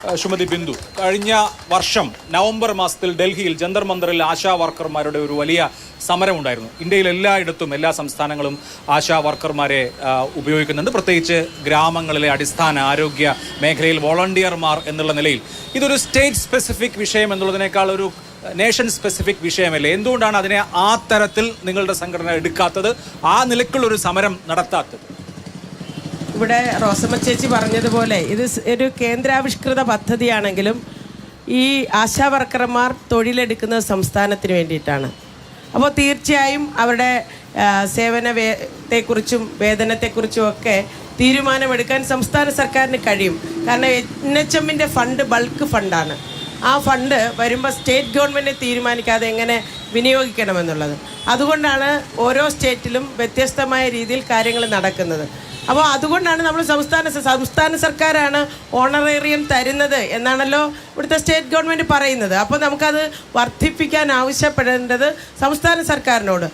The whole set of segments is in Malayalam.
ശ്രീമതി ബിന്ദു, കഴിഞ്ഞ വർഷം നവംബർ മാസത്തിൽ ഡൽഹിയിൽ ജന്തർ മന്ദറിൽ ആശാ വർക്കർമാരുടെ ഒരു വലിയ സമരമുണ്ടായിരുന്നു. ഇന്ത്യയിൽ എല്ലായിടത്തും എല്ലാ സംസ്ഥാനങ്ങളും ആശാ വർക്കർമാരെ ഉപയോഗിക്കുന്നുണ്ട്. പ്രത്യേകിച്ച് ഗ്രാമങ്ങളിലെ അടിസ്ഥാന ആരോഗ്യ മേഖലയിൽ വോളണ്ടിയർമാർ എന്നുള്ള നിലയിൽ ഇതൊരു സ്റ്റേറ്റ് സ്പെസിഫിക് വിഷയം എന്നുള്ളതിനേക്കാൾ ഒരു നേഷൻ സ്പെസിഫിക് വിഷയമല്ലേ? എന്തുകൊണ്ടാണ് അതിനെ ആ തരത്തിൽ നിങ്ങളുടെ സംഘടന എടുക്കാത്തത്, ആ നിലയ്ക്കുള്ളൊരു സമരം നടത്താത്തത്? ഇവിടെ റോസമ്മ ചേച്ചി പറഞ്ഞതുപോലെ ഇത് ഒരു കേന്ദ്രാവിഷ്കൃത പദ്ധതിയാണെങ്കിലും ഈ ആശാ വർക്കർമാർ തൊഴിലെടുക്കുന്നത് സംസ്ഥാനത്തിന് വേണ്ടിയിട്ടാണ്. അപ്പോൾ തീർച്ചയായും അവരുടെ സേവനത്തെക്കുറിച്ചും വേതനത്തെക്കുറിച്ചും ഒക്കെ തീരുമാനമെടുക്കാൻ സംസ്ഥാന സർക്കാരിന് കഴിയും. കാരണം NHMൻ്റെ ഫണ്ട് ബൾക്ക് ഫണ്ടാണ്. ആ ഫണ്ട് വരുമ്പോൾ സ്റ്റേറ്റ് ഗവൺമെൻറ് തീരുമാനിക്കാതെ എങ്ങനെ വിനിയോഗിക്കണമെന്നുള്ളത്. അതുകൊണ്ടാണ് ഓരോ സ്റ്റേറ്റിലും വ്യത്യസ്തമായ രീതിയിൽ കാര്യങ്ങൾ നടക്കുന്നത്. അപ്പോൾ അതുകൊണ്ടാണ് നമ്മൾ സംസ്ഥാന സർക്കാരാണ് ഓണറേറിയം തരുന്നത് എന്നാണല്ലോ ഇവിടുത്തെ സ്റ്റേറ്റ് ഗവൺമെൻറ് പറയുന്നത്. അപ്പോൾ നമുക്കത് വർദ്ധിപ്പിക്കാൻ ആവശ്യപ്പെടേണ്ടത് സംസ്ഥാന സർക്കാരിനോട്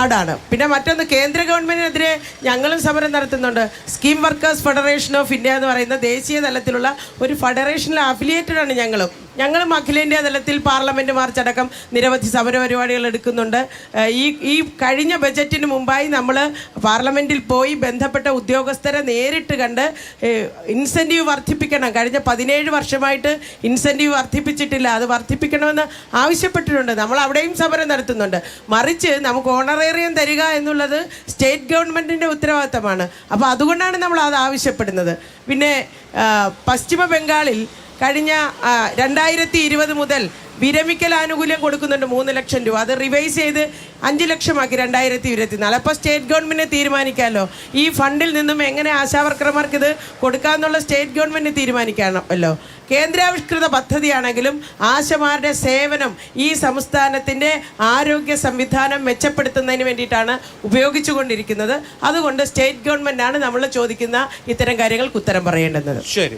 ആടാണ്. പിന്നെ മറ്റൊന്ന്, കേന്ദ്ര ഗവൺമെൻറ്റിനെതിരെ ഞങ്ങളും സമരം നടത്തുന്നുണ്ട്. Scheme workers federation of India എന്ന് പറയുന്ന ദേശീയ തലത്തിലുള്ള ഒരു ഫെഡറേഷനിൽ അഫിലിയേറ്റഡാണ് ഞങ്ങളും അഖിലേന്ത്യാ തലത്തിൽ പാർലമെൻറ്റ് മാർച്ച് അടക്കം നിരവധി സമര പരിപാടികൾ എടുക്കുന്നുണ്ട്. ഈ കഴിഞ്ഞ ബജറ്റിന് മുമ്പായി നമ്മൾ പാർലമെൻറ്റിൽ പോയി ബന്ധപ്പെട്ട ഉദ്യോഗസ്ഥരെ നേരിട്ട് കണ്ട് ഇൻസെൻറ്റീവ് വർദ്ധിപ്പിക്കണം. കഴിഞ്ഞ 17 വർഷമായിട്ട് ഇൻസെൻറ്റീവ് വർദ്ധിപ്പിച്ചിട്ടില്ല, അത് വർദ്ധിപ്പിക്കണമെന്ന് ആവശ്യപ്പെട്ടിട്ടുണ്ട്. നമ്മൾ അവിടെയും സമരം നടത്തുന്നുണ്ട്. മറിച്ച് നമുക്ക് ഓണറേറിയം തരിക എന്നുള്ളത് സ്റ്റേറ്റ് ഗവൺമെൻറ്റിൻ്റെ ഉത്തരവാദിത്തമാണ്. അപ്പോൾ അതുകൊണ്ടാണ് നമ്മൾ അത് ആവശ്യപ്പെടുന്നത്. പിന്നെ പശ്ചിമ ബംഗാളിൽ കഴിഞ്ഞ 2020 മുതൽ വിരമിക്കൽ ആനുകൂല്യം കൊടുക്കുന്നുണ്ട് 3 ലക്ഷം രൂപ. അത് റിവൈസ് ചെയ്ത് 5 ലക്ഷമാക്കി 2024. അപ്പോൾ സ്റ്റേറ്റ് ഗവൺമെൻറ് തീരുമാനിക്കാമല്ലോ ഈ ഫണ്ടിൽ നിന്നും എങ്ങനെ ആശാവർക്കർമാർക്ക് ഇത് കൊടുക്കാമെന്നുള്ള സ്റ്റേറ്റ് ഗവൺമെൻറ് തീരുമാനിക്കാമല്ലോ. കേന്ദ്രാവിഷ്കൃത പദ്ധതിയാണെങ്കിലും ആശമാരുടെ സേവനം ഈ സംസ്ഥാനത്തിൻ്റെ ആരോഗ്യ സംവിധാനം മെച്ചപ്പെടുത്തുന്നതിന് വേണ്ടിയിട്ടാണ് ഉപയോഗിച്ചുകൊണ്ടിരിക്കുന്നത്. അതുകൊണ്ട് സ്റ്റേറ്റ് ഗവൺമെൻറ്റാണ് നമ്മൾ ചോദിക്കുന്ന ഇത്തരം കാര്യങ്ങൾക്ക് ഉത്തരം പറയേണ്ടുന്നത്. ശരി.